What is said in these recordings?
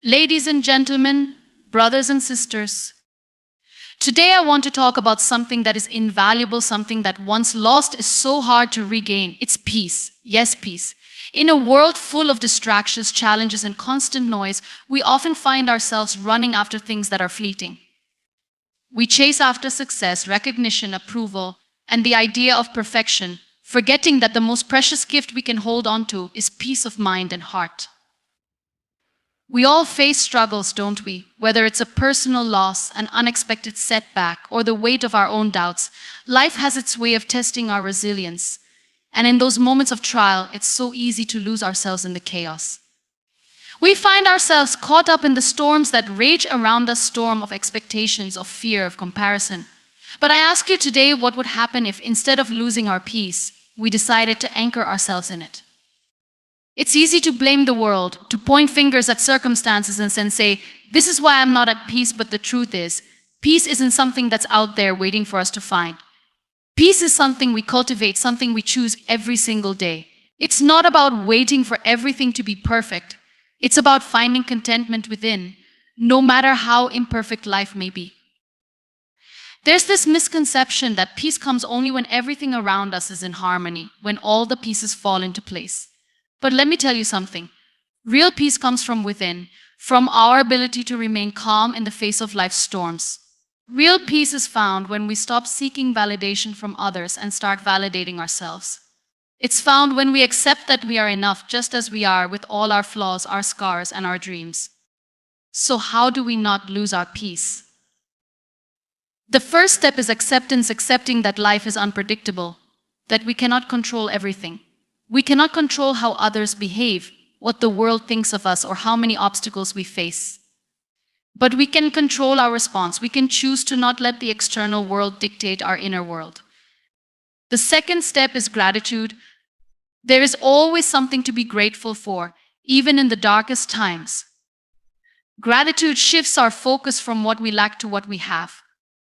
Ladies and gentlemen, brothers and sisters, today I want to talk about something that is invaluable, something that once lost is so hard to regain. It's peace. Yes, peace. In a world full of distractions, challenges, and constant noise, we often find ourselves running after things that are fleeting. We chase after success, recognition, approval, and the idea of perfection, forgetting that the most precious gift we can hold on to is peace of mind and heart. We all face struggles, don't we? Whether it's a personal loss, an unexpected setback, or the weight of our own doubts, life has its way of testing our resilience. And in those moments of trial, it's so easy to lose ourselves in the chaos. We find ourselves caught up in the storms that rage around us, storm of expectations, of fear, of comparison. But I ask you today, what would happen if instead of losing our peace, we decided to anchor ourselves in it? It's easy to blame the world, to point fingers at circumstances and then say, this is why I'm not at peace, but the truth is, peace isn't something that's out there waiting for us to find. Peace is something we cultivate, something we choose every single day. It's not about waiting for everything to be perfect. It's about finding contentment within, no matter how imperfect life may be. There's this misconception that peace comes only when everything around us is in harmony, when all the pieces fall into place. But let me tell you something. Real peace comes from within, from our ability to remain calm in the face of life's storms. Real peace is found when we stop seeking validation from others and start validating ourselves. It's found when we accept that we are enough just as we are, with all our flaws, our scars, and our dreams. So how do we not lose our peace? The first step is acceptance, accepting that life is unpredictable, that we cannot control everything. We cannot control how others behave, what the world thinks of us, or how many obstacles we face. But we can control our response. We can choose to not let the external world dictate our inner world. The second step is gratitude. There is always something to be grateful for, even in the darkest times. Gratitude shifts our focus from what we lack to what we have.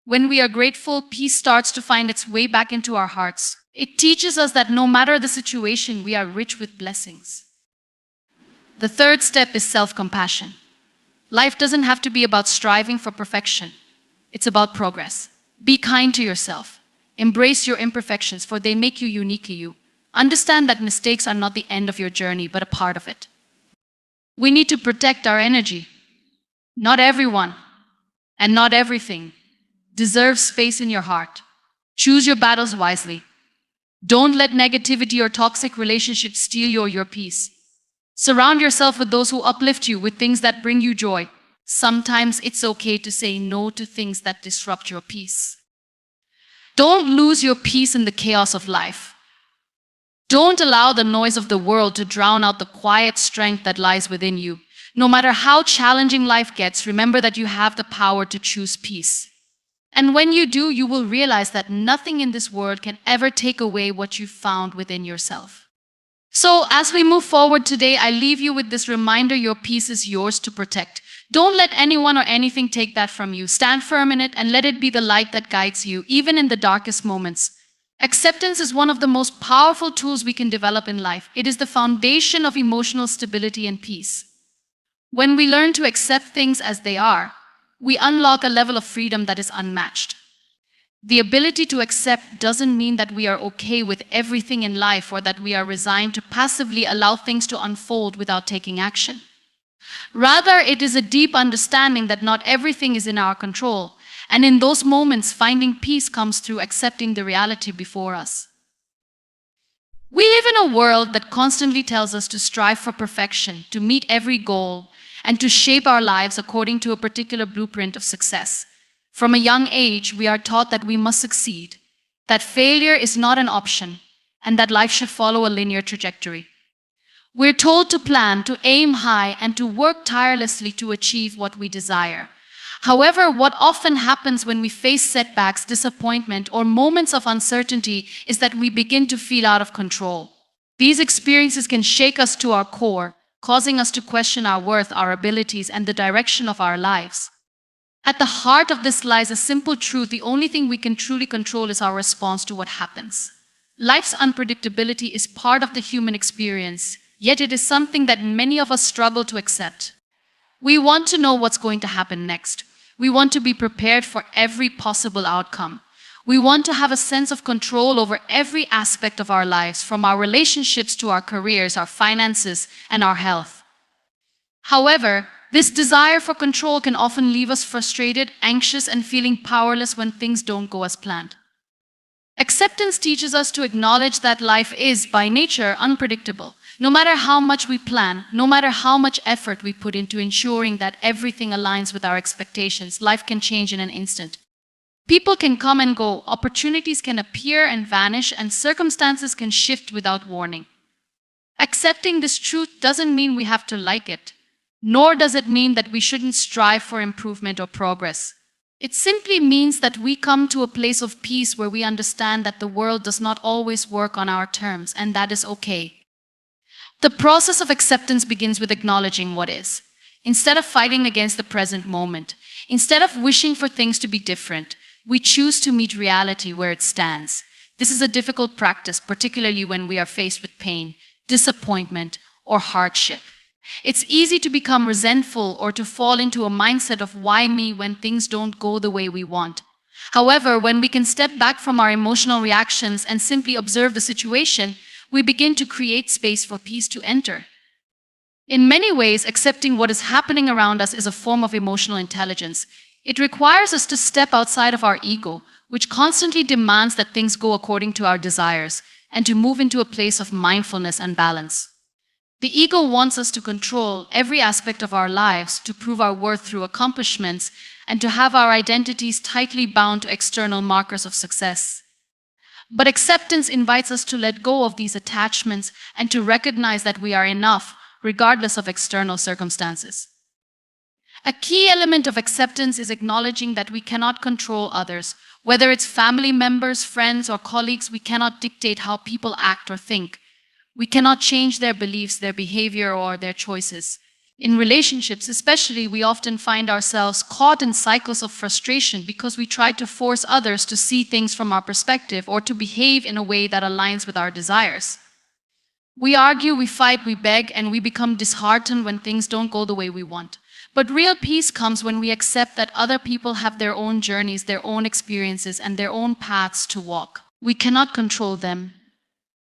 When we are grateful, peace starts to find its way back into our hearts. It teaches us that no matter the situation, we are rich with blessings. The third step is self-compassion. Life doesn't have to be about striving for perfection. It's about progress. Be kind to yourself. Embrace your imperfections, for they make you uniquely you. Understand that mistakes are not the end of your journey, but a part of it. We need to protect our energy. Not everyone and not everything deserves space in your heart. Choose your battles wisely. Don't let negativity or toxic relationships steal your peace. Surround yourself with those who uplift you, with things that bring you joy. Sometimes it's okay to say no to things that disrupt your peace. Don't lose your peace in the chaos of life. Don't allow the noise of the world to drown out the quiet strength that lies within you. No matter how challenging life gets, remember that you have the power to choose peace. And when you do, you will realize that nothing in this world can ever take away what you found within yourself. So as we move forward today, I leave you with this reminder: your peace is yours to protect. Don't let anyone or anything take that from you. Stand firm in it and let it be the light that guides you, even in the darkest moments. Acceptance is one of the most powerful tools we can develop in life. It is the foundation of emotional stability and peace. When we learn to accept things as they are, we unlock a level of freedom that is unmatched. The ability to accept doesn't mean that we are okay with everything in life, or that we are resigned to passively allow things to unfold without taking action. Rather, it is a deep understanding that not everything is in our control, and in those moments, finding peace comes through accepting the reality before us. We live in a world that constantly tells us to strive for perfection, to meet every goal, and to shape our lives according to a particular blueprint of success. From a young age, we are taught that we must succeed, that failure is not an option, and that life should follow a linear trajectory. We're told to plan, to aim high, and to work tirelessly to achieve what we desire. However, what often happens when we face setbacks, disappointment, or moments of uncertainty is that we begin to feel out of control. These experiences can shake us to our core, causing us to question our worth, our abilities, and the direction of our lives. At the heart of this lies a simple truth: the only thing we can truly control is our response to what happens. Life's unpredictability is part of the human experience, yet it is something that many of us struggle to accept. We want to know what's going to happen next. We want to be prepared for every possible outcome. We want to have a sense of control over every aspect of our lives, from our relationships to our careers, our finances, and our health. However, this desire for control can often leave us frustrated, anxious, and feeling powerless when things don't go as planned. Acceptance teaches us to acknowledge that life is, by nature, unpredictable. No matter how much we plan, no matter how much effort we put into ensuring that everything aligns with our expectations, life can change in an instant. People can come and go, opportunities can appear and vanish, and circumstances can shift without warning. Accepting this truth doesn't mean we have to like it, nor does it mean that we shouldn't strive for improvement or progress. It simply means that we come to a place of peace where we understand that the world does not always work on our terms, and that is okay. The process of acceptance begins with acknowledging what is. Instead of fighting against the present moment, instead of wishing for things to be different, we choose to meet reality where it stands. This is a difficult practice, particularly when we are faced with pain, disappointment, or hardship. It's easy to become resentful or to fall into a mindset of why me when things don't go the way we want. However, when we can step back from our emotional reactions and simply observe the situation, we begin to create space for peace to enter. In many ways, accepting what is happening around us is a form of emotional intelligence. It requires us to step outside of our ego, which constantly demands that things go according to our desires, and to move into a place of mindfulness and balance. The ego wants us to control every aspect of our lives, to prove our worth through accomplishments, and to have our identities tightly bound to external markers of success. But acceptance invites us to let go of these attachments and to recognize that we are enough, regardless of external circumstances. A key element of acceptance is acknowledging that we cannot control others. Whether it's family members, friends, or colleagues, we cannot dictate how people act or think. We cannot change their beliefs, their behavior, or their choices. In relationships, especially, we often find ourselves caught in cycles of frustration because we try to force others to see things from our perspective or to behave in a way that aligns with our desires. We argue, we fight, we beg, and we become disheartened when things don't go the way we want. But real peace comes when we accept that other people have their own journeys, their own experiences, and their own paths to walk. We cannot control them.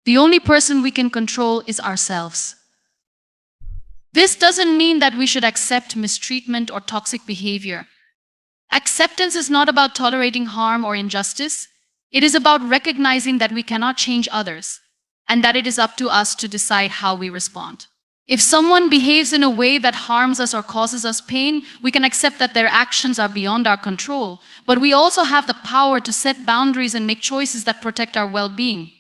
The only person we can control is ourselves. This doesn't mean that we should accept mistreatment or toxic behavior. Acceptance is not about tolerating harm or injustice. It is about recognizing that we cannot change others, and that it is up to us to decide how we respond. If someone behaves in a way that harms us or causes us pain, we can accept that their actions are beyond our control, but we also have the power to set boundaries and make choices that protect our well-being.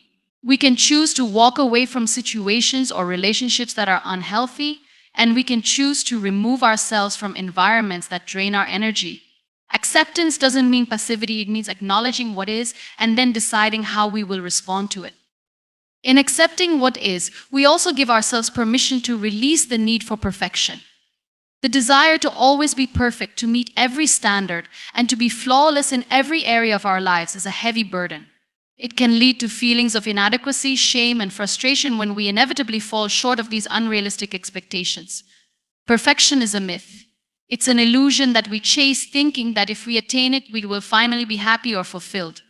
We can choose to walk away from situations or relationships that are unhealthy, and we can choose to remove ourselves from environments that drain our energy. Acceptance doesn't mean passivity, it means acknowledging what is and then deciding how we will respond to it. In accepting what is, we also give ourselves permission to release the need for perfection. The desire to always be perfect, to meet every standard, and to be flawless in every area of our lives is a heavy burden. It can lead to feelings of inadequacy, shame, and frustration when we inevitably fall short of these unrealistic expectations. Perfection is a myth. It's an illusion that we chase, thinking that if we attain it, we will finally be happy or fulfilled.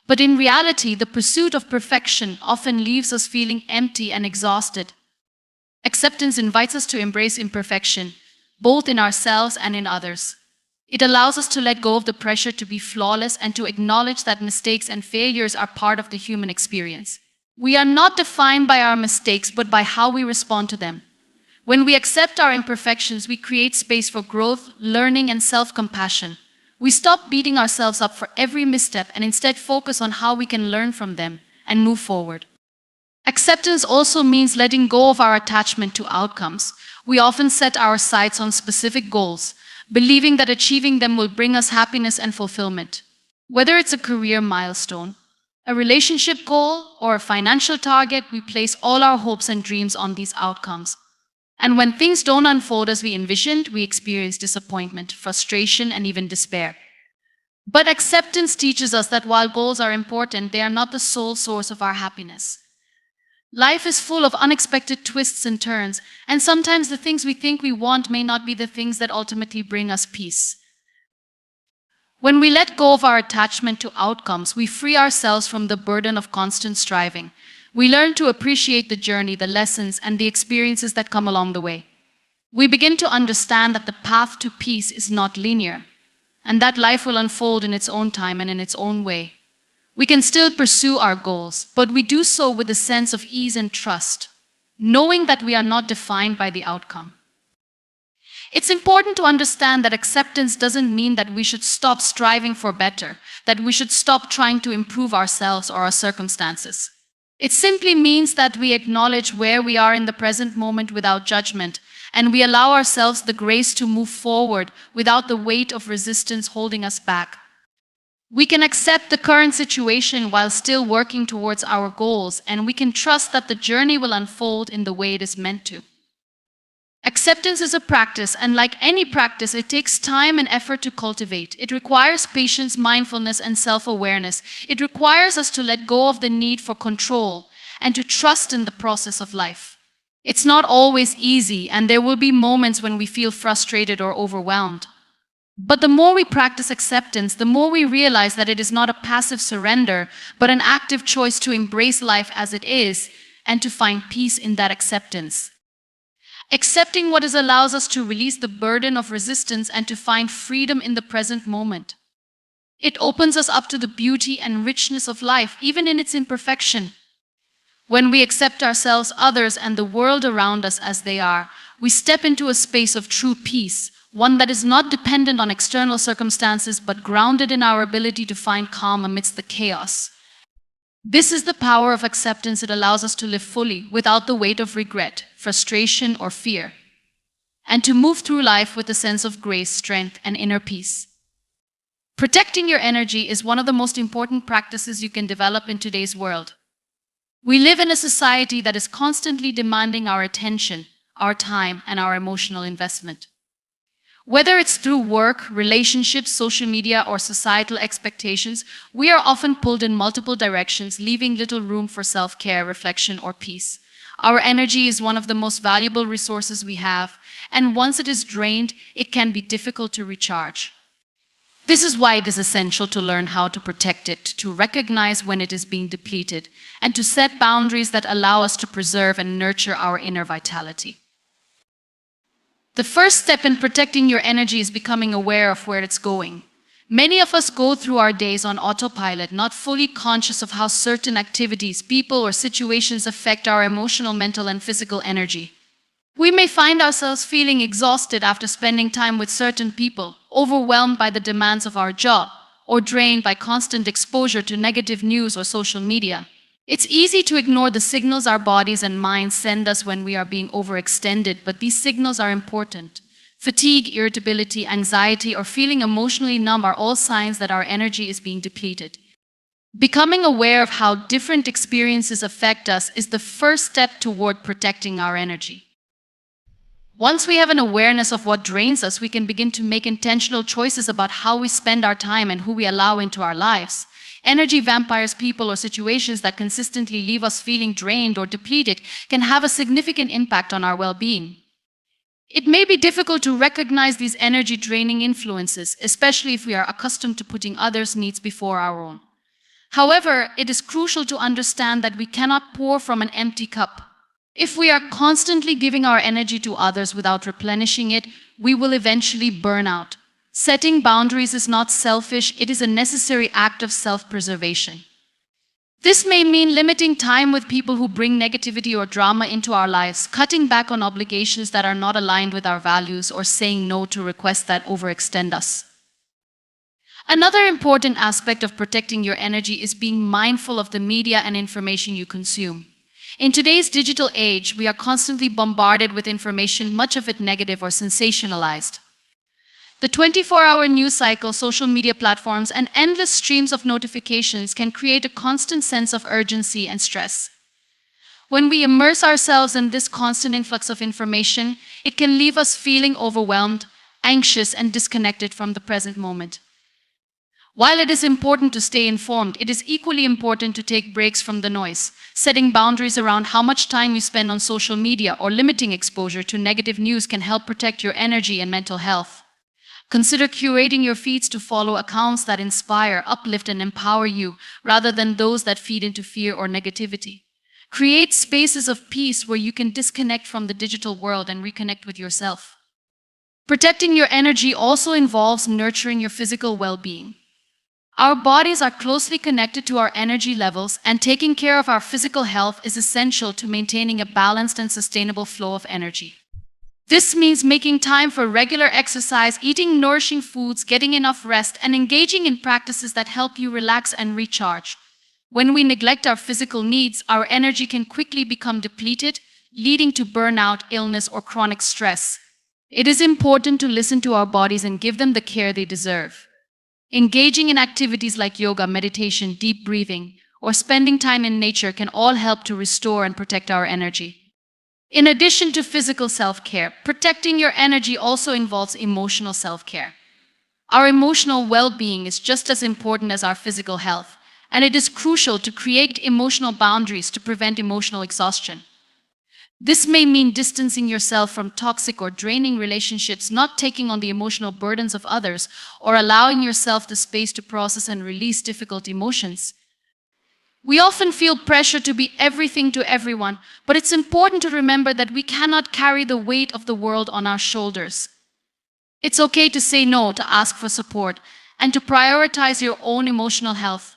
But in reality, the pursuit of perfection often leaves us feeling empty and exhausted. Acceptance invites us to embrace imperfection, both in ourselves and in others. It allows us to let go of the pressure to be flawless and to acknowledge that mistakes and failures are part of the human experience. We are not defined by our mistakes, but by how we respond to them. When we accept our imperfections, we create space for growth, learning, and self-compassion. We stop beating ourselves up for every misstep and instead focus on how we can learn from them and move forward. Acceptance also means letting go of our attachment to outcomes. We often set our sights on specific goals, believing that achieving them will bring us happiness and fulfillment. Whether it's a career milestone, a relationship goal, or a financial target, we place all our hopes and dreams on these outcomes. And when things don't unfold as we envisioned, we experience disappointment, frustration, and even despair. But acceptance teaches us that while goals are important, they are not the sole source of our happiness. Life is full of unexpected twists and turns, and sometimes the things we think we want may not be the things that ultimately bring us peace. When we let go of our attachment to outcomes, we free ourselves from the burden of constant striving. We learn to appreciate the journey, the lessons, and the experiences that come along the way. We begin to understand that the path to peace is not linear, and that life will unfold in its own time and in its own way. We can still pursue our goals, but we do so with a sense of ease and trust, knowing that we are not defined by the outcome. It's important to understand that acceptance doesn't mean that we should stop striving for better, that we should stop trying to improve ourselves or our circumstances. It simply means that we acknowledge where we are in the present moment without judgment, and we allow ourselves the grace to move forward without the weight of resistance holding us back. We can accept the current situation while still working towards our goals, and we can trust that the journey will unfold in the way it is meant to. Acceptance is a practice, and like any practice, it takes time and effort to cultivate. It requires patience, mindfulness, and self-awareness. It requires us to let go of the need for control and to trust in the process of life. It's not always easy, and there will be moments when we feel frustrated or overwhelmed. But the more we practice acceptance, the more we realize that it is not a passive surrender, but an active choice to embrace life as it is and to find peace in that acceptance. Accepting what is allows us to release the burden of resistance and to find freedom in the present moment. It opens us up to the beauty and richness of life, even in its imperfection. When we accept ourselves, others, and the world around us as they are, we step into a space of true peace, one that is not dependent on external circumstances but grounded in our ability to find calm amidst the chaos. This is the power of acceptance. It allows us to live fully without the weight of regret, frustration, or fear, and to move through life with a sense of grace, strength, and inner peace. Protecting your energy is one of the most important practices you can develop in today's world. We live in a society that is constantly demanding our attention, our time, and our emotional investment. Whether it's through work, relationships, social media, or societal expectations, we are often pulled in multiple directions, leaving little room for self-care, reflection, or peace. Our energy is one of the most valuable resources we have, and once it is drained, it can be difficult to recharge. This is why it is essential to learn how to protect it, to recognize when it is being depleted, and to set boundaries that allow us to preserve and nurture our inner vitality. The first step in protecting your energy is becoming aware of where it's going. Many of us go through our days on autopilot, not fully conscious of how certain activities, people, or situations affect our emotional, mental, and physical energy. We may find ourselves feeling exhausted after spending time with certain people, overwhelmed by the demands of our job, or drained by constant exposure to negative news or social media. It's easy to ignore the signals our bodies and minds send us when we are being overextended, but these signals are important. Fatigue, irritability, anxiety, or feeling emotionally numb are all signs that our energy is being depleted. Becoming aware of how different experiences affect us is the first step toward protecting our energy. Once we have an awareness of what drains us, we can begin to make intentional choices about how we spend our time and who we allow into our lives. Energy vampires, people, or situations that consistently leave us feeling drained or depleted can have a significant impact on our well-being. It may be difficult to recognize these energy-draining influences, especially if we are accustomed to putting others' needs before our own. However, it is crucial to understand that we cannot pour from an empty cup. If we are constantly giving our energy to others without replenishing it, we will eventually burn out. Setting boundaries is not selfish, it is a necessary act of self-preservation. This may mean limiting time with people who bring negativity or drama into our lives, cutting back on obligations that are not aligned with our values, or saying no to requests that overextend us. Another important aspect of protecting your energy is being mindful of the media and information you consume. In today's digital age, we are constantly bombarded with information, much of it negative or sensationalized. The 24-hour news cycle, social media platforms, and endless streams of notifications can create a constant sense of urgency and stress. When we immerse ourselves in this constant influx of information, it can leave us feeling overwhelmed, anxious, and disconnected from the present moment. While it is important to stay informed, it is equally important to take breaks from the noise. Setting boundaries around how much time you spend on social media or limiting exposure to negative news can help protect your energy and mental health. Consider curating your feeds to follow accounts that inspire, uplift, and empower you, rather than those that feed into fear or negativity. Create spaces of peace where you can disconnect from the digital world and reconnect with yourself. Protecting your energy also involves nurturing your physical well-being. Our bodies are closely connected to our energy levels, and taking care of our physical health is essential to maintaining a balanced and sustainable flow of energy. This means making time for regular exercise, eating nourishing foods, getting enough rest, and engaging in practices that help you relax and recharge. When we neglect our physical needs, our energy can quickly become depleted, leading to burnout, illness, or chronic stress. It is important to listen to our bodies and give them the care they deserve. Engaging in activities like yoga, meditation, deep breathing, or spending time in nature can all help to restore and protect our energy. In addition to physical self-care, protecting your energy also involves emotional self-care. Our emotional well-being is just as important as our physical health, and it is crucial to create emotional boundaries to prevent emotional exhaustion. This may mean distancing yourself from toxic or draining relationships, not taking on the emotional burdens of others, or allowing yourself the space to process and release difficult emotions. We often feel pressure to be everything to everyone, but it's important to remember that we cannot carry the weight of the world on our shoulders. It's okay to say no, to ask for support, and to prioritize your own emotional health.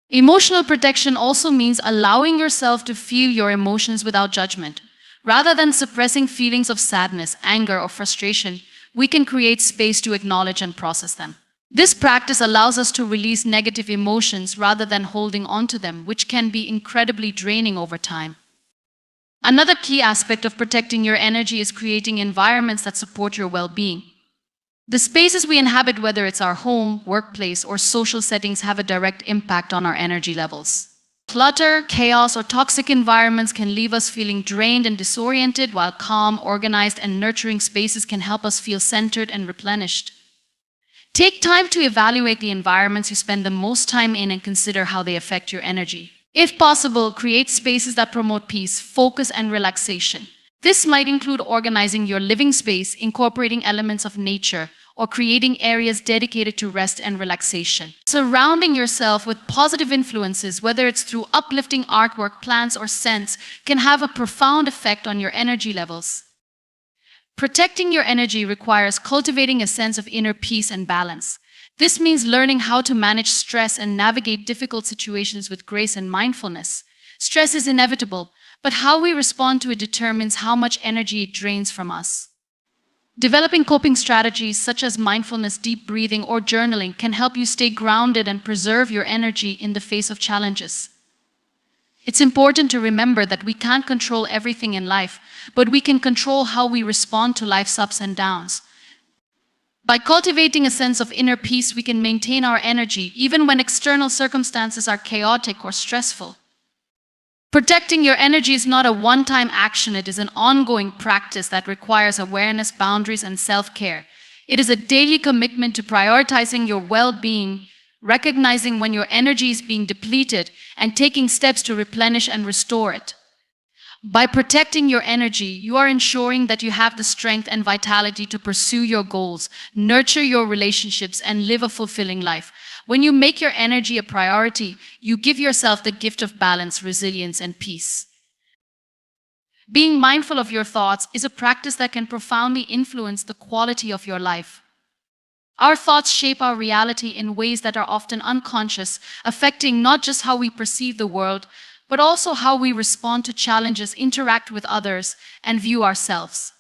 Emotional protection also means allowing yourself to feel your emotions without judgment. Rather than suppressing feelings of sadness, anger, or frustration, we can create space to acknowledge and process them. This practice allows us to release negative emotions rather than holding on to them, which can be incredibly draining over time. Another key aspect of protecting your energy is creating environments that support your well-being. The spaces we inhabit, whether it's our home, workplace, or social settings, have a direct impact on our energy levels. Clutter, chaos, or toxic environments can leave us feeling drained and disoriented, while calm, organized, and nurturing spaces can help us feel centered and replenished. Take time to evaluate the environments you spend the most time in and consider how they affect your energy. If possible, create spaces that promote peace, focus, and relaxation. This might include organizing your living space, incorporating elements of nature, or creating areas dedicated to rest and relaxation. Surrounding yourself with positive influences, whether it's through uplifting artwork, plants, or scents, can have a profound effect on your energy levels. Protecting your energy requires cultivating a sense of inner peace and balance. This means learning how to manage stress and navigate difficult situations with grace and mindfulness. Stress is inevitable, but how we respond to it determines how much energy it drains from us. Developing coping strategies such as mindfulness, deep breathing, or journaling can help you stay grounded and preserve your energy in the face of challenges. It's important to remember that we can't control everything in life, but we can control how we respond to life's ups and downs. By cultivating a sense of inner peace, we can maintain our energy even when external circumstances are chaotic or stressful. Protecting your energy is not a one-time action. It is an ongoing practice that requires awareness, boundaries, and self-care. It is a daily commitment to prioritizing your well-being, recognizing when your energy is being depleted, and taking steps to replenish and restore it. By protecting your energy, you are ensuring that you have the strength and vitality to pursue your goals, nurture your relationships, and live a fulfilling life. When you make your energy a priority, you give yourself the gift of balance, resilience, and peace. Being mindful of your thoughts is a practice that can profoundly influence the quality of your life. Our thoughts shape our reality in ways that are often unconscious, affecting not just how we perceive the world, but also how we respond to challenges, interact with others, and view ourselves.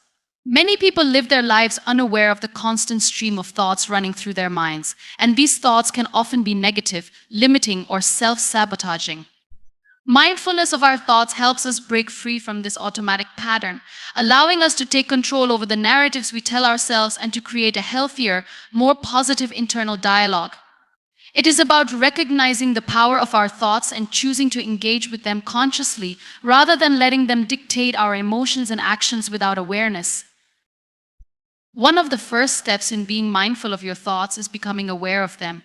Many people live their lives unaware of the constant stream of thoughts running through their minds, and these thoughts can often be negative, limiting, or self-sabotaging. Mindfulness of our thoughts helps us break free from this automatic pattern, allowing us to take control over the narratives we tell ourselves and to create a healthier, more positive internal dialogue. It is about recognizing the power of our thoughts and choosing to engage with them consciously rather than letting them dictate our emotions and actions without awareness. One of the first steps in being mindful of your thoughts is becoming aware of them.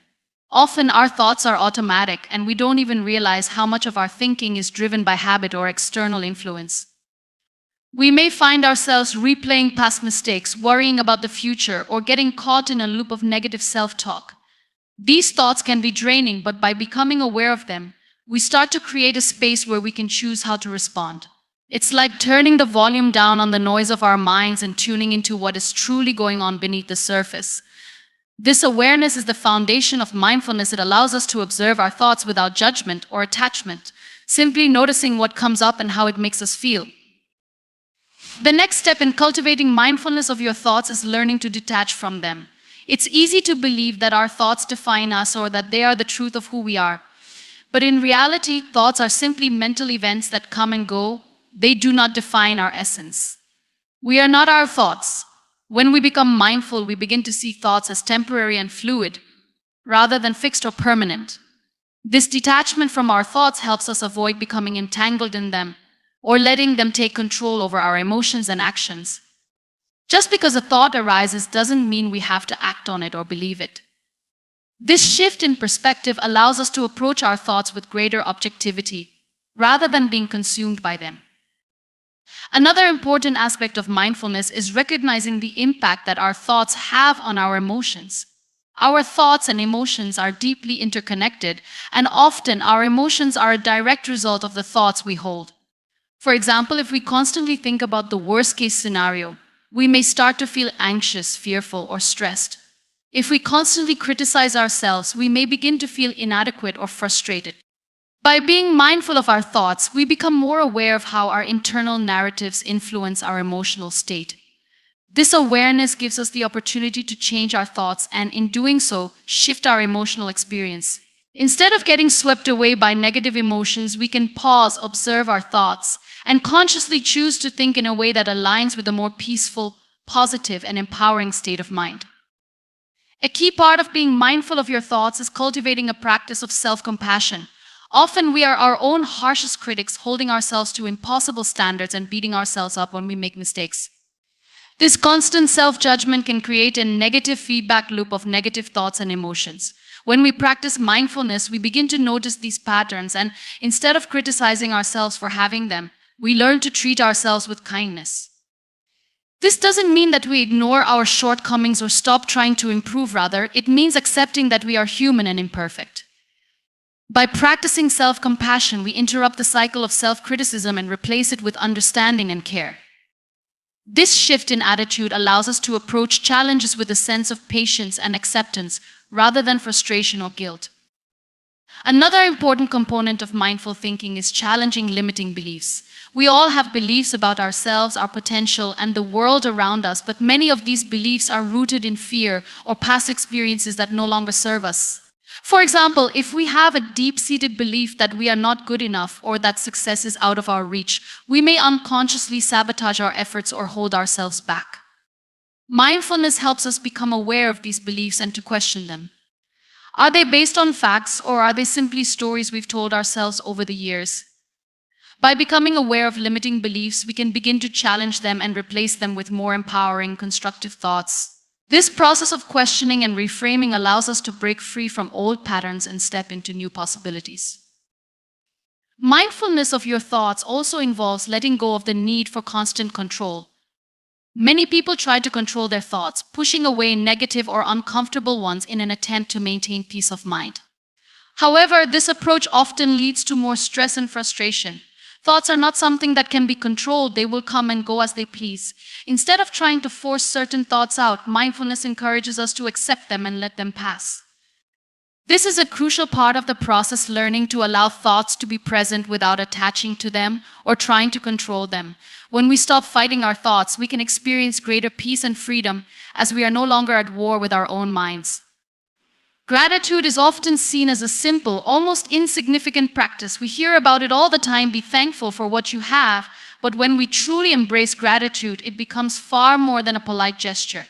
Often our thoughts are automatic and we don't even realize how much of our thinking is driven by habit or external influence. We may find ourselves replaying past mistakes, worrying about the future, or getting caught in a loop of negative self-talk. These thoughts can be draining, but by becoming aware of them, we start to create a space where we can choose how to respond. It's like turning the volume down on the noise of our minds and tuning into what is truly going on beneath the surface. This awareness is the foundation of mindfulness. It allows us to observe our thoughts without judgment or attachment, simply noticing what comes up and how it makes us feel. The next step in cultivating mindfulness of your thoughts is learning to detach from them. It's easy to believe that our thoughts define us or that they are the truth of who we are. But in reality, thoughts are simply mental events that come and go. They do not define our essence. We are not our thoughts. When we become mindful, we begin to see thoughts as temporary and fluid, rather than fixed or permanent. This detachment from our thoughts helps us avoid becoming entangled in them or letting them take control over our emotions and actions. Just because a thought arises doesn't mean we have to act on it or believe it. This shift in perspective allows us to approach our thoughts with greater objectivity, rather than being consumed by them. Another important aspect of mindfulness is recognizing the impact that our thoughts have on our emotions. Our thoughts and emotions are deeply interconnected, and often our emotions are a direct result of the thoughts we hold. For example, if we constantly think about the worst-case scenario, we may start to feel anxious, fearful, or stressed. If we constantly criticize ourselves, we may begin to feel inadequate or frustrated. By being mindful of our thoughts, we become more aware of how our internal narratives influence our emotional state. This awareness gives us the opportunity to change our thoughts and, in doing so, shift our emotional experience. Instead of getting swept away by negative emotions, we can pause, observe our thoughts, and consciously choose to think in a way that aligns with a more peaceful, positive, and empowering state of mind. A key part of being mindful of your thoughts is cultivating a practice of self-compassion. Often we are our own harshest critics, holding ourselves to impossible standards and beating ourselves up when we make mistakes. This constant self-judgment can create a negative feedback loop of negative thoughts and emotions. When we practice mindfulness, we begin to notice these patterns, and instead of criticizing ourselves for having them, we learn to treat ourselves with kindness. This doesn't mean that we ignore our shortcomings or stop trying to improve. Rather, it means accepting that we are human and imperfect. By practicing self-compassion, we interrupt the cycle of self-criticism and replace it with understanding and care. This shift in attitude allows us to approach challenges with a sense of patience and acceptance rather than frustration or guilt. Another important component of mindful thinking is challenging limiting beliefs. We all have beliefs about ourselves, our potential, and the world around us, but many of these beliefs are rooted in fear or past experiences that no longer serve us. For example, if we have a deep-seated belief that we are not good enough or that success is out of our reach, we may unconsciously sabotage our efforts or hold ourselves back. Mindfulness helps us become aware of these beliefs and to question them. Are they based on facts, or are they simply stories we've told ourselves over the years? By becoming aware of limiting beliefs, we can begin to challenge them and replace them with more empowering, constructive thoughts. This process of questioning and reframing allows us to break free from old patterns and step into new possibilities. Mindfulness of your thoughts also involves letting go of the need for constant control. Many people try to control their thoughts, pushing away negative or uncomfortable ones in an attempt to maintain peace of mind. However, this approach often leads to more stress and frustration. Thoughts are not something that can be controlled. They will come and go as they please. Instead of trying to force certain thoughts out, mindfulness encourages us to accept them and let them pass. This is a crucial part of the process, learning to allow thoughts to be present without attaching to them or trying to control them. When we stop fighting our thoughts, we can experience greater peace and freedom as we are no longer at war with our own minds. Gratitude is often seen as a simple, almost insignificant practice. We hear about it all the time: be thankful for what you have. But when we truly embrace gratitude, it becomes far more than a polite gesture.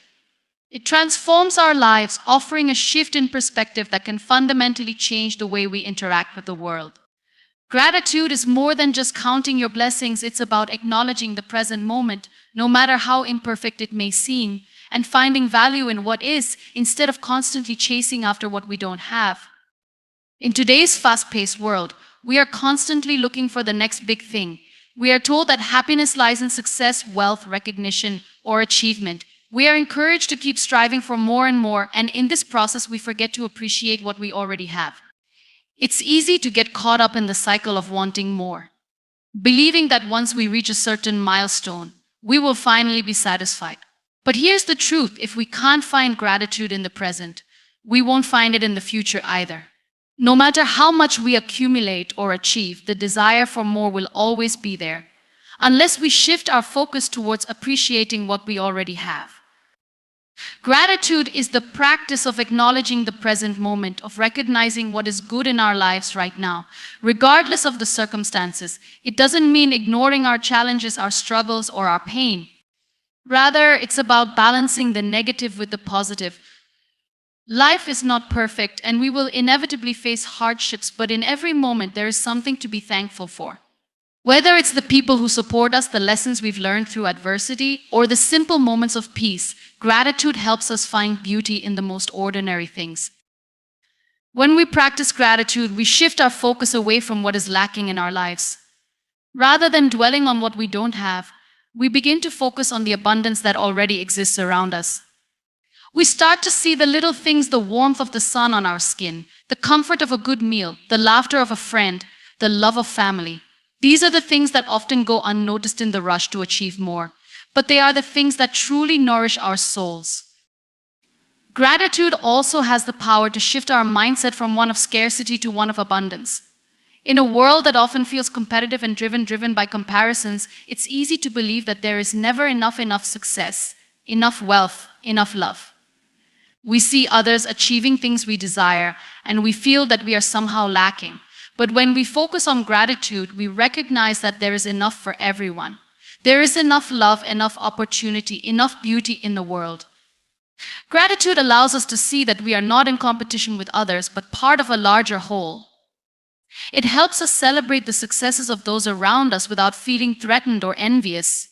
It transforms our lives, offering a shift in perspective that can fundamentally change the way we interact with the world. Gratitude is more than just counting your blessings. It's about acknowledging the present moment, no matter how imperfect it may seem, and finding value in what is instead of constantly chasing after what we don't have. In today's fast paced world, we are constantly looking for the next big thing. We are told that happiness lies in success, wealth, recognition, or achievement. We are encouraged to keep striving for more and more, and in this process, we forget to appreciate what we already have. It's easy to get caught up in the cycle of wanting more, believing that once we reach a certain milestone, we will finally be satisfied. But here's the truth: if we can't find gratitude in the present, we won't find it in the future either. No matter how much we accumulate or achieve, the desire for more will always be there, unless we shift our focus towards appreciating what we already have. Gratitude is the practice of acknowledging the present moment, of recognizing what is good in our lives right now, regardless of the circumstances. It doesn't mean ignoring our challenges, our struggles, or our pain. Rather, it's about balancing the negative with the positive. Life is not perfect, and we will inevitably face hardships, but in every moment there is something to be thankful for. Whether it's the people who support us, the lessons we've learned through adversity, or the simple moments of peace, gratitude helps us find beauty in the most ordinary things. When we practice gratitude, we shift our focus away from what is lacking in our lives. Rather than dwelling on what we don't have, we begin to focus on the abundance that already exists around us. We start to see the little things: the warmth of the sun on our skin, the comfort of a good meal, the laughter of a friend, the love of family. These are the things that often go unnoticed in the rush to achieve more, but they are the things that truly nourish our souls. Gratitude also has the power to shift our mindset from one of scarcity to one of abundance. In a world that often feels competitive and driven by comparisons, it's easy to believe that there is never enough success, enough wealth, enough love. We see others achieving things we desire, and we feel that we are somehow lacking. But when we focus on gratitude, we recognize that there is enough for everyone. There is enough love, enough opportunity, enough beauty in the world. Gratitude allows us to see that we are not in competition with others, but part of a larger whole. It helps us celebrate the successes of those around us without feeling threatened or envious.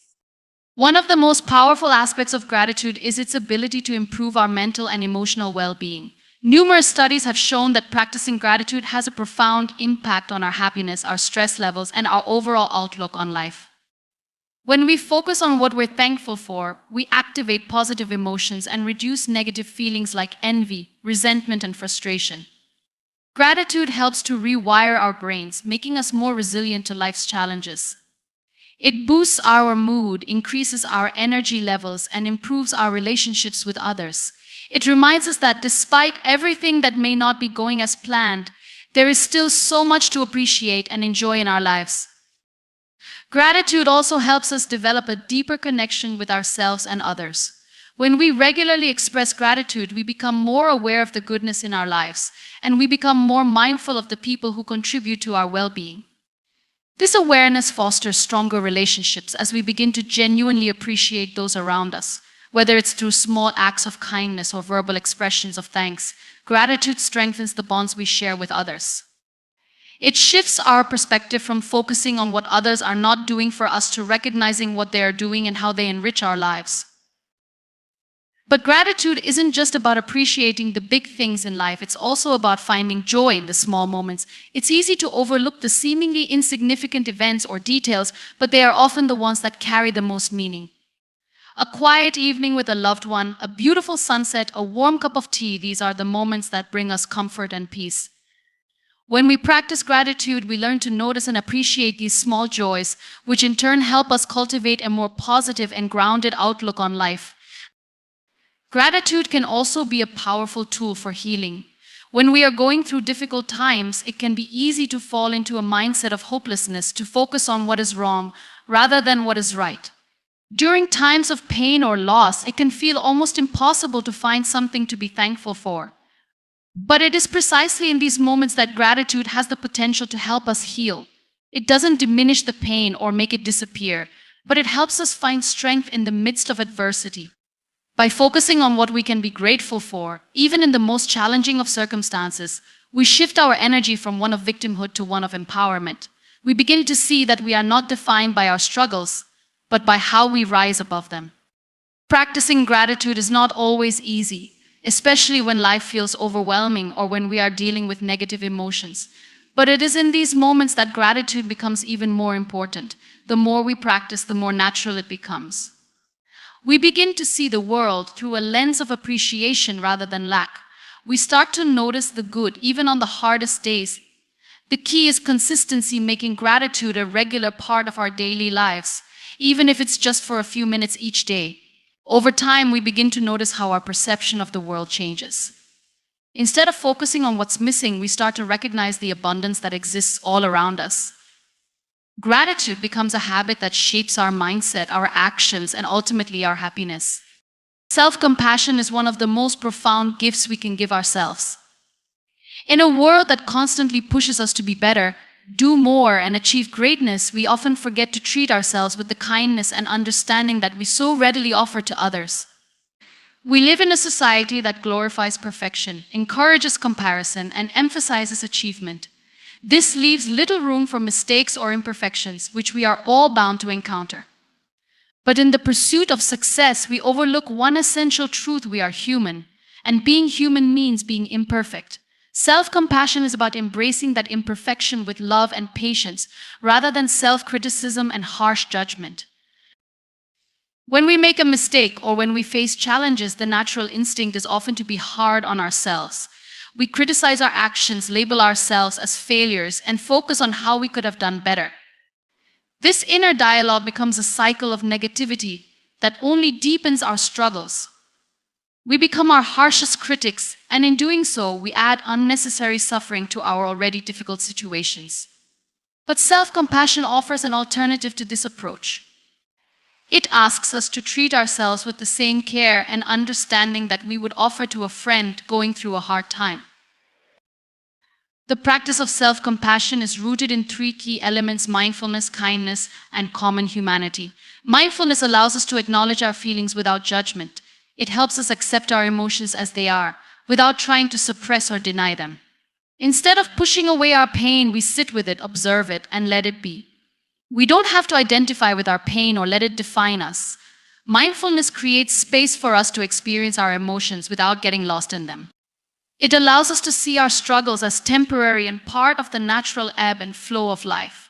One of the most powerful aspects of gratitude is its ability to improve our mental and emotional well-being. Numerous studies have shown that practicing gratitude has a profound impact on our happiness, our stress levels, and our overall outlook on life. When we focus on what we're thankful for, we activate positive emotions and reduce negative feelings like envy, resentment, and frustration. Gratitude helps to rewire our brains, making us more resilient to life's challenges. It boosts our mood, increases our energy levels, and improves our relationships with others. It reminds us that despite everything that may not be going as planned, there is still so much to appreciate and enjoy in our lives. Gratitude also helps us develop a deeper connection with ourselves and others. When we regularly express gratitude, we become more aware of the goodness in our lives, and we become more mindful of the people who contribute to our well-being. This awareness fosters stronger relationships as we begin to genuinely appreciate those around us. Whether it's through small acts of kindness or verbal expressions of thanks, gratitude strengthens the bonds we share with others. It shifts our perspective from focusing on what others are not doing for us to recognizing what they are doing and how they enrich our lives. But gratitude isn't just about appreciating the big things in life, it's also about finding joy in the small moments. It's easy to overlook the seemingly insignificant events or details, but they are often the ones that carry the most meaning. A quiet evening with a loved one, a beautiful sunset, a warm cup of tea, these are the moments that bring us comfort and peace. When we practice gratitude, we learn to notice and appreciate these small joys, which in turn help us cultivate a more positive and grounded outlook on life. Gratitude can also be a powerful tool for healing. When we are going through difficult times, it can be easy to fall into a mindset of hopelessness, to focus on what is wrong rather than what is right. During times of pain or loss, it can feel almost impossible to find something to be thankful for. But it is precisely in these moments that gratitude has the potential to help us heal. It doesn't diminish the pain or make it disappear, but it helps us find strength in the midst of adversity. By focusing on what we can be grateful for, even in the most challenging of circumstances, we shift our energy from one of victimhood to one of empowerment. We begin to see that we are not defined by our struggles, but by how we rise above them. Practicing gratitude is not always easy, especially when life feels overwhelming or when we are dealing with negative emotions. But it is in these moments that gratitude becomes even more important. The more we practice, the more natural it becomes. We begin to see the world through a lens of appreciation rather than lack. We start to notice the good even on the hardest days. The key is consistency, making gratitude a regular part of our daily lives, even if it's just for a few minutes each day. Over time, we begin to notice how our perception of the world changes. Instead of focusing on what's missing, we start to recognize the abundance that exists all around us. Gratitude becomes a habit that shapes our mindset, our actions, and ultimately our happiness. Self-compassion is one of the most profound gifts we can give ourselves. In a world that constantly pushes us to be better, do more, and achieve greatness, we often forget to treat ourselves with the kindness and understanding that we so readily offer to others. We live in a society that glorifies perfection, encourages comparison, and emphasizes achievement. This leaves little room for mistakes or imperfections, which we are all bound to encounter. But in the pursuit of success, we overlook one essential truth: we are human, and being human means being imperfect. Self-compassion is about embracing that imperfection with love and patience, rather than self-criticism and harsh judgment. When we make a mistake or when we face challenges, the natural instinct is often to be hard on ourselves. We criticize our actions, label ourselves as failures, and focus on how we could have done better. This inner dialogue becomes a cycle of negativity that only deepens our struggles. We become our harshest critics, and in doing so, we add unnecessary suffering to our already difficult situations. But self-compassion offers an alternative to this approach. It asks us to treat ourselves with the same care and understanding that we would offer to a friend going through a hard time. The practice of self-compassion is rooted in three key elements: mindfulness, kindness, and common humanity. Mindfulness allows us to acknowledge our feelings without judgment. It helps us accept our emotions as they are, without trying to suppress or deny them. Instead of pushing away our pain, we sit with it, observe it, and let it be. We don't have to identify with our pain or let it define us. Mindfulness creates space for us to experience our emotions without getting lost in them. It allows us to see our struggles as temporary and part of the natural ebb and flow of life.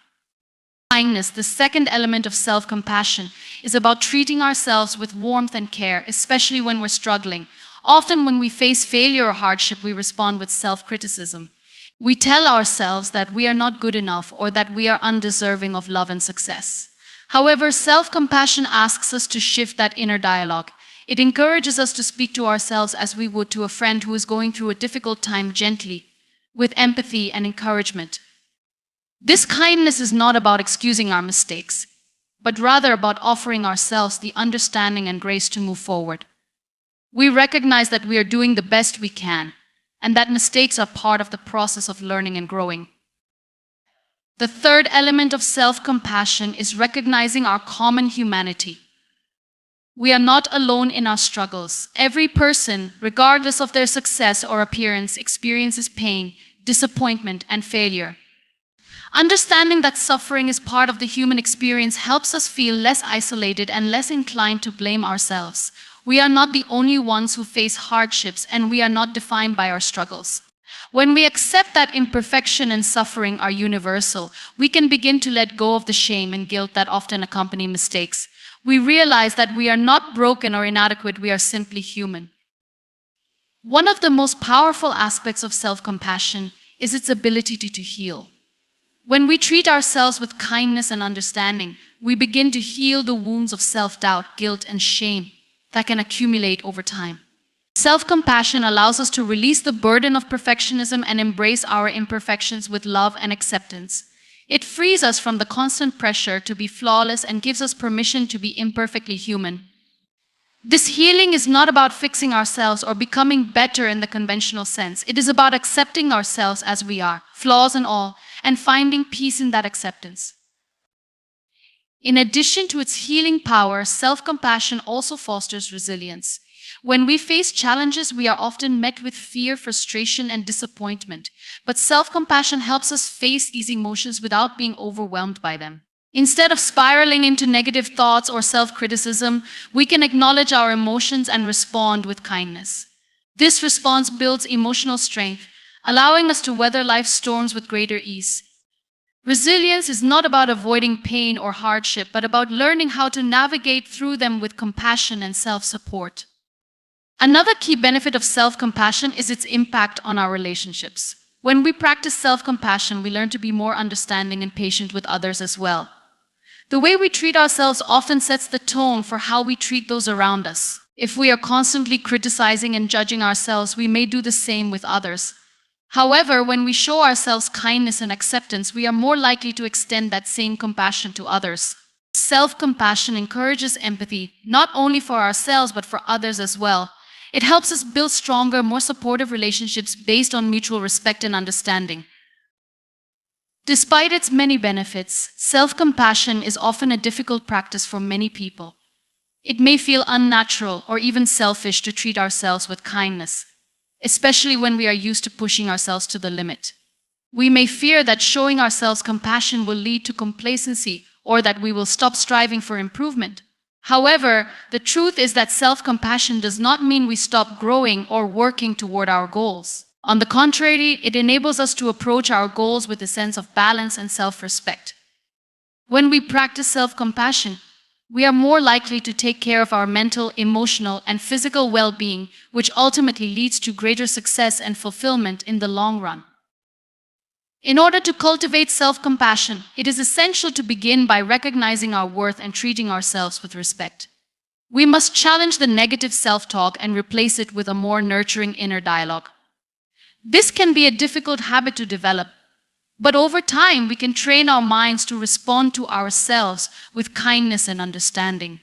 Kindness, the second element of self-compassion, is about treating ourselves with warmth and care, especially when we're struggling. Often when we face failure or hardship, we respond with self-criticism. We tell ourselves that we are not good enough or that we are undeserving of love and success. However, self-compassion asks us to shift that inner dialogue. It encourages us to speak to ourselves as we would to a friend who is going through a difficult time, gently, with empathy and encouragement. This kindness is not about excusing our mistakes, but rather about offering ourselves the understanding and grace to move forward. We recognize that we are doing the best we can, and that mistakes are part of the process of learning and growing. The third element of self-compassion is recognizing our common humanity. We are not alone in our struggles. Every person, regardless of their success or appearance, experiences pain, disappointment, and failure. Understanding that suffering is part of the human experience helps us feel less isolated and less inclined to blame ourselves. We are not the only ones who face hardships, and we are not defined by our struggles. When we accept that imperfection and suffering are universal, we can begin to let go of the shame and guilt that often accompany mistakes. We realize that we are not broken or inadequate, we are simply human. One of the most powerful aspects of self-compassion is its ability to heal. When we treat ourselves with kindness and understanding, we begin to heal the wounds of self-doubt, guilt, and shame that can accumulate over time. Self-compassion allows us to release the burden of perfectionism and embrace our imperfections with love and acceptance. It frees us from the constant pressure to be flawless and gives us permission to be imperfectly human. This healing is not about fixing ourselves or becoming better in the conventional sense. It is about accepting ourselves as we are, flaws and all, and finding peace in that acceptance. In addition to its healing power, self-compassion also fosters resilience. When we face challenges, we are often met with fear, frustration, and disappointment. But self-compassion helps us face these emotions without being overwhelmed by them. Instead of spiraling into negative thoughts or self-criticism, we can acknowledge our emotions and respond with kindness. This response builds emotional strength, allowing us to weather life's storms with greater ease. Resilience is not about avoiding pain or hardship, but about learning how to navigate through them with compassion and self-support. Another key benefit of self-compassion is its impact on our relationships. When we practice self-compassion, we learn to be more understanding and patient with others as well. The way we treat ourselves often sets the tone for how we treat those around us. If we are constantly criticizing and judging ourselves, we may do the same with others. However, when we show ourselves kindness and acceptance, we are more likely to extend that same compassion to others. Self-compassion encourages empathy, not only for ourselves but for others as well. It helps us build stronger, more supportive relationships based on mutual respect and understanding. Despite its many benefits, self-compassion is often a difficult practice for many people. It may feel unnatural or even selfish to treat ourselves with kindness, especially when we are used to pushing ourselves to the limit. We may fear that showing ourselves compassion will lead to complacency or that we will stop striving for improvement. However, the truth is that self-compassion does not mean we stop growing or working toward our goals. On the contrary, it enables us to approach our goals with a sense of balance and self-respect. When we practice self-compassion, we are more likely to take care of our mental, emotional, and physical well-being, which ultimately leads to greater success and fulfillment in the long run. In order to cultivate self-compassion, it is essential to begin by recognizing our worth and treating ourselves with respect. We must challenge the negative self-talk and replace it with a more nurturing inner dialogue. This can be a difficult habit to develop, but over time we can train our minds to respond to ourselves with kindness and understanding.